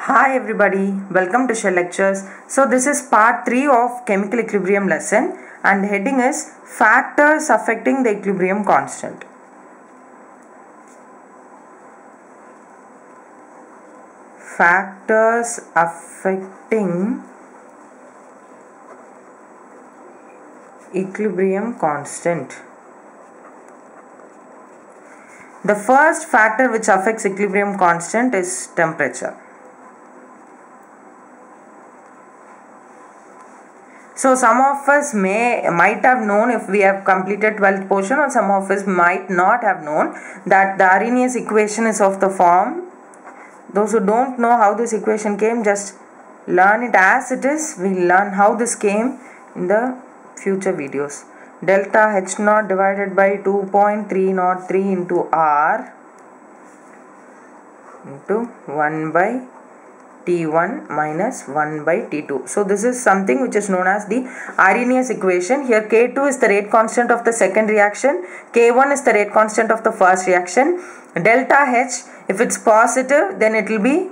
Hi everybody, welcome to Shell Lectures. So this is part 3 of chemical equilibrium lesson and the heading is factors affecting the equilibrium constant. Factors affecting equilibrium constant. The first factor which affects equilibrium constant is temperature. So some of us might have known if we have completed 12th portion, or some of us might not have known that the Arrhenius equation is of the form. Those who don't know how this equation came, just learn it as it is. We'll learn how this came in the future videos. Delta H naught divided by 2.303 into R into 1 by T1 minus 1 by T2. So this is something which is known as the Arrhenius equation. Here K2 is the rate constant of the second reaction. K1 is the rate constant of the first reaction. Delta H, if it's positive, then it will be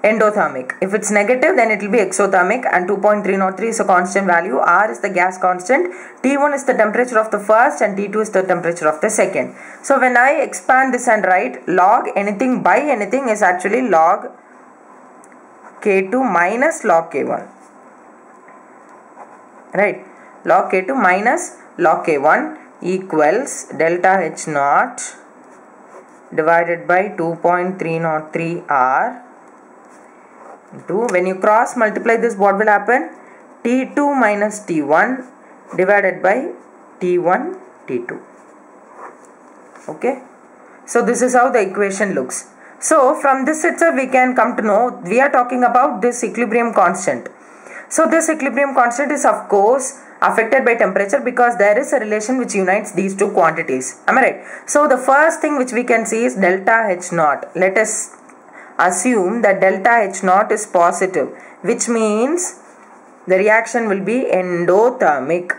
endothermic. If it's negative, then it will be exothermic, and 2.303 is a constant value. R is the gas constant. T1 is the temperature of the first and T2 is the temperature of the second. So when I expand this and write log anything by anything is actually log K2 minus log K1, right? Log K2 minus log K1 equals delta H naught divided by 2.303 R into, when you cross multiply this, what will happen? T2 minus T1 divided by T1 T2. Okay, so this is how the equation looks. So from this itself we can come to know we are talking about this equilibrium constant. So this equilibrium constant is of course affected by temperature because there is a relation which unites these two quantities. Am I right? So the first thing which we can see is delta H naught. Let us assume that delta H naught is positive, which means the reaction will be endothermic.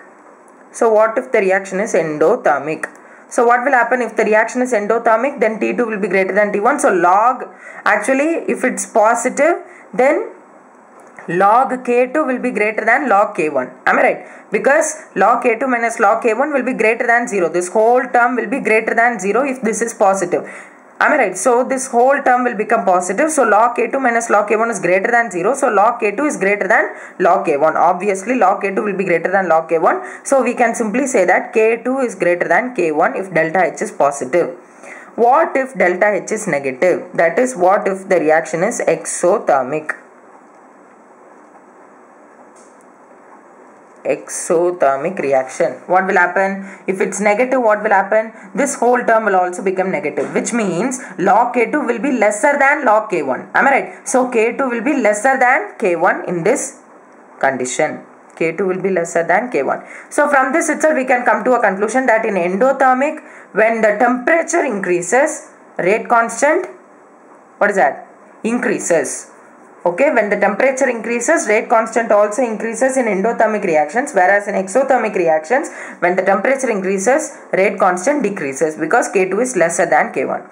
So what if the reaction is endothermic? So what will happen if the reaction is endothermic? Then T2 will be greater than T1. So log, actually if it's positive, then log K2 will be greater than log K1. Am I right? Because log K2 minus log K1 will be greater than 0. This whole term will be greater than 0 if this is positive. Am I right? So this whole term will become positive. So log K2 minus log K1 is greater than 0. So log K2 is greater than log K1. Obviously log K2 will be greater than log K1. So we can simply say that K2 is greater than K1 if delta H is positive. What if delta H is negative? That is, what if the reaction is exothermic? Exothermic reaction. What will happen? If it's negative, what will happen? This whole term will also become negative, which means log K2 will be lesser than log K1. Am I right? So K2 will be lesser than K1 in this condition. K2 will be lesser than K1. So from this itself we can come to a conclusion that in endothermic, when the temperature increases, rate constant, what is that? Increases. Okay, when the temperature increases, rate constant also increases in endothermic reactions, whereas in exothermic reactions, when the temperature increases, rate constant decreases because K2 is lesser than K1.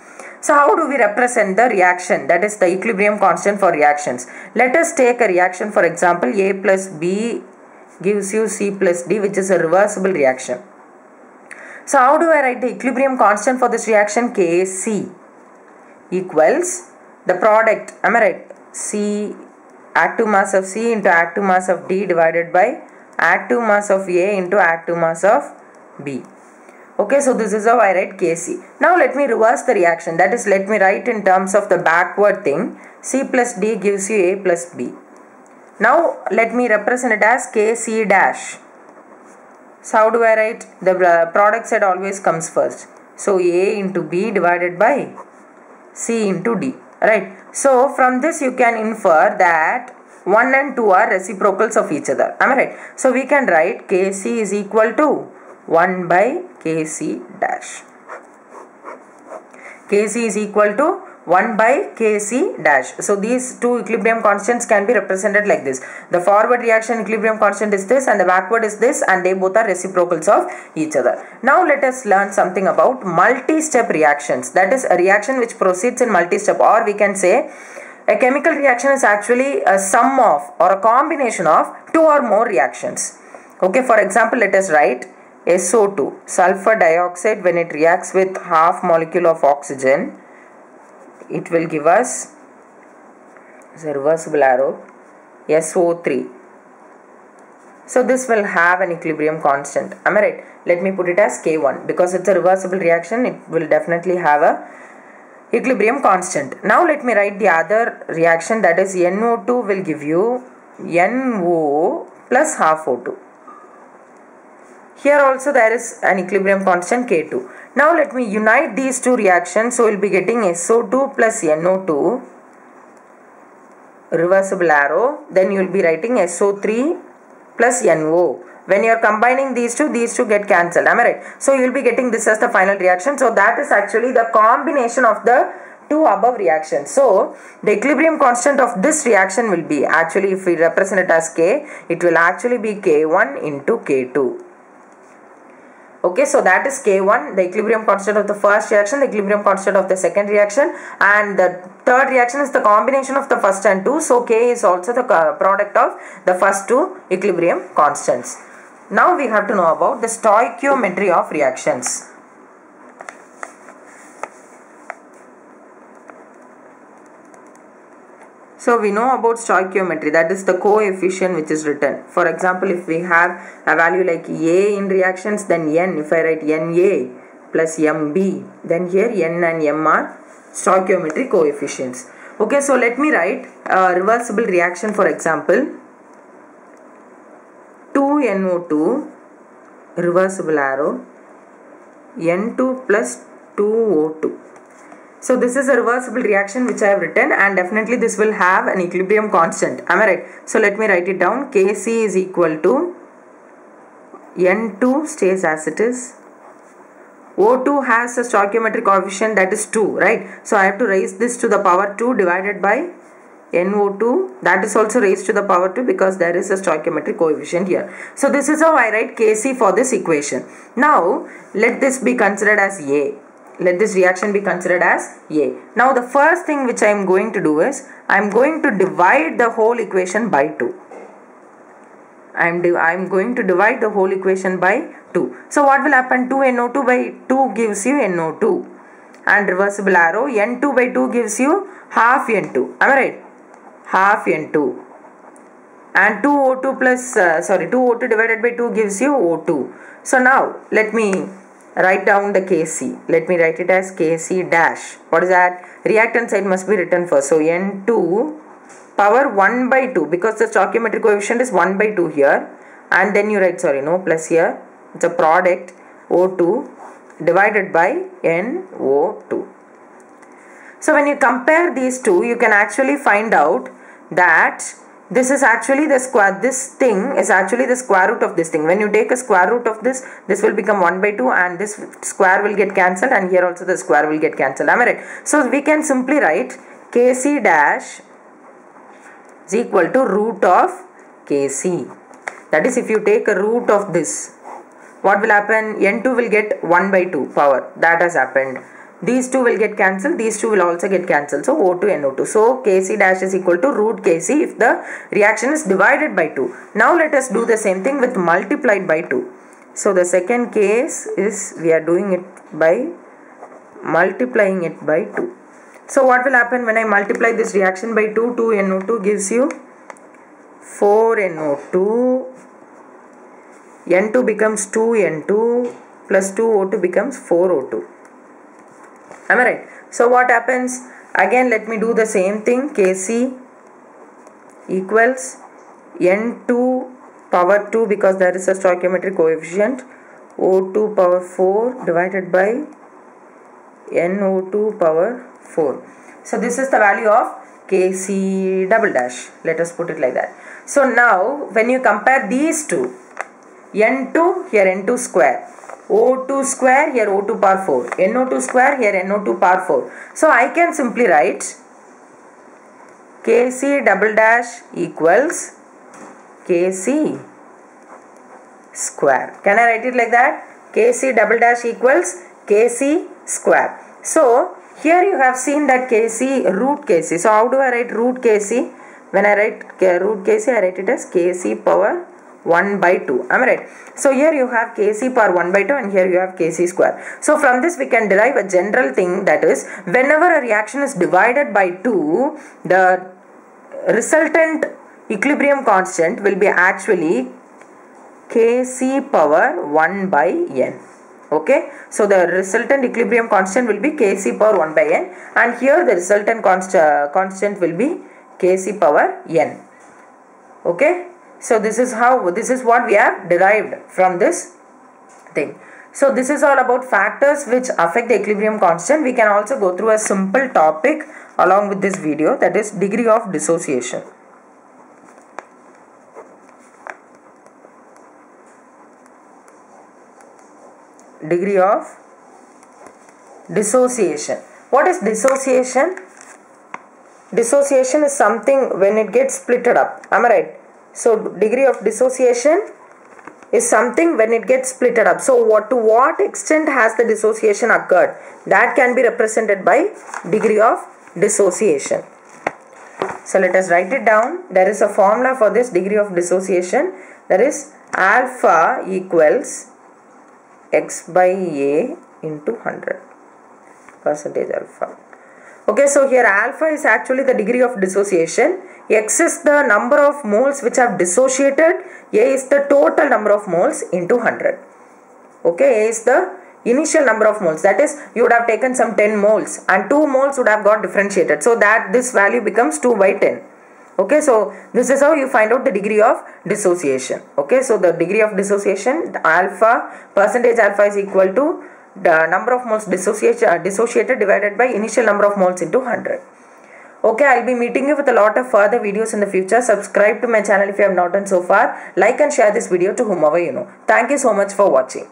So how do we represent the reaction, that is the equilibrium constant for reactions? Let us take a reaction, for example, A plus B gives you C plus D, which is a reversible reaction. So how do I write the equilibrium constant for this reaction? Kc equals the product, am I right? C, active mass of C into active mass of D divided by active mass of A into active mass of B. Okay, so this is how I write Kc. Now let me reverse the reaction, that is, let me write in terms of the backward thing. C plus D gives you A plus B. Now let me represent it as Kc dash. So how do I write? The product side always comes first. So A into B divided by C into D. Right. So from this you can infer that 1 and 2 are reciprocals of each other. Am I right? So we can write Kc is equal to 1 by Kc dash. Kc is equal to 1 by Kc dash. So these two equilibrium constants can be represented like this. The forward reaction equilibrium constant is this and the backward is this, and they both are reciprocals of each other. Now let us learn something about multi-step reactions. That is a reaction which proceeds in multi-step, or we can say a chemical reaction is actually a sum of or a combination of two or more reactions. Okay, for example, let us write SO2, sulfur dioxide, when it reacts with half molecule of oxygen, it will give us, as a reversible arrow, SO3. So this will have an equilibrium constant. Am I right? Let me put it as K1. Because it's a reversible reaction, it will definitely have a equilibrium constant. Now let me write the other reaction, that is NO2 will give you NO plus half O2. Here also there is an equilibrium constant K2. Now let me unite these two reactions. So we will be getting SO2 plus NO2, reversible arrow. Then you will be writing SO3 plus NO. When you are combining these two get cancelled. Am I right? So you will be getting this as the final reaction. So that is actually the combination of the two above reactions. So the equilibrium constant of this reaction will be, actually if we represent it as K, it will actually be K1 into K2. Okay, so that is K1, the equilibrium constant of the first reaction, the equilibrium constant of the second reaction, and the third reaction is the combination of the first and two. So K is also the product of the first two equilibrium constants. Now we have to know about the stoichiometry of reactions. So we know about stoichiometry, that is the coefficient which is written. For example, if we have a value like A in reactions, then N, if I write Na plus Mb, then here N and M are stoichiometric coefficients. Okay, so let me write a reversible reaction, for example, 2NO2, reversible arrow, N2 plus 2O2. So this is a reversible reaction which I have written, and definitely this will have an equilibrium constant. Am I right? So let me write it down. Kc is equal to N2 stays as it is. O2 has a stoichiometric coefficient, that is 2, right? So I have to raise this to the power 2 divided by NO2, that is also raised to the power 2 because there is a stoichiometric coefficient here. So this is how I write Kc for this equation. Now let this be considered as A. Let this reaction be considered as A. Now the first thing which I am going to do is, I am going to divide the whole equation by 2. I am going to divide the whole equation by 2. So what will happen? 2NO2 by 2 gives you NO2. And reversible arrow, N2 by 2 gives you half N2. Am I right? Half N2. And 2O2 plus, 2O2 divided by 2 gives you O2. So now let me write down the Kc. Let me write it as Kc dash. What is that? Reactant side must be written first. So N2 power 1 by 2, because the stoichiometric coefficient is 1 by 2 here. And then you write, no plus here. It's a product O2 divided by NO2. So when you compare these two, you can actually find out that this is actually the square, this thing is actually the square root of this thing. When you take a square root of this will become 1 by 2, and this square will get cancelled, and here also the square will get cancelled. Am I right? So we can simply write Kc dash is equal to root of Kc. That is, if you take a root of this, what will happen? N2 will get 1 by 2 power. That has happened. These two will get cancelled. These two will also get cancelled. So O2 NO2. So Kc dash is equal to root Kc if the reaction is divided by 2. Now let us do the same thing with multiplied by 2. So the second case is we are doing it by multiplying it by 2. So what will happen when I multiply this reaction by 2? 2NO2 gives you 4NO2. N2 becomes 2N2 plus 2O2 becomes 4O2. Am I right? So what happens? Again let me do the same thing. Kc equals N2 power 2, because there is a stoichiometric coefficient, O2 power 4 divided by NO2 power 4. So this is the value of Kc double dash. Let us put it like that. So now when you compare these two, N2 here N2 square, O2 square here O2 power 4, NO2 square here NO2 power 4. So I can simply write Kc double dash equals Kc square. Can I write it like that? Kc double dash equals Kc square. So Here you have seen that Kc, root Kc. So how do I write root Kc? When I write root Kc, I write it as Kc power 1 by 2. Am I right? So here you have Kc power 1 by 2 and here you have Kc square. So from this we can derive a general thing, that is, whenever a reaction is divided by 2, the resultant equilibrium constant will be actually Kc power 1 by n. Okay, so the resultant equilibrium constant will be Kc power 1 by n, and here the resultant constant will be Kc power n. Okay, so this is what we have derived from this thing. So this is all about factors which affect the equilibrium constant. We can also go through a simple topic along with this video, that is degree of dissociation. Degree of dissociation. What is dissociation? Dissociation is something when it gets splitted up. Am I right? So degree of dissociation is something when it gets splitted up. So to what extent has the dissociation occurred? That can be represented by degree of dissociation. So let us write it down. There is a formula for this degree of dissociation. That is alpha equals x by a into 100 percentage alpha. Okay, so here alpha is actually the degree of dissociation, x is the number of moles which have dissociated, a is the total number of moles into 100. Okay, a is the initial number of moles, that is, you would have taken some 10 moles and 2 moles would have got differentiated, so that this value becomes 2 by 10. Okay, so this is how you find out the degree of dissociation. Okay, so the degree of dissociation, alpha, percentage alpha is equal to the number of moles dissociated divided by initial number of moles into 100. Okay, I'll be meeting you with a lot of further videos in the future. Subscribe to my channel if you have not done so far. Like and share this video to whomever you know. Thank you so much for watching.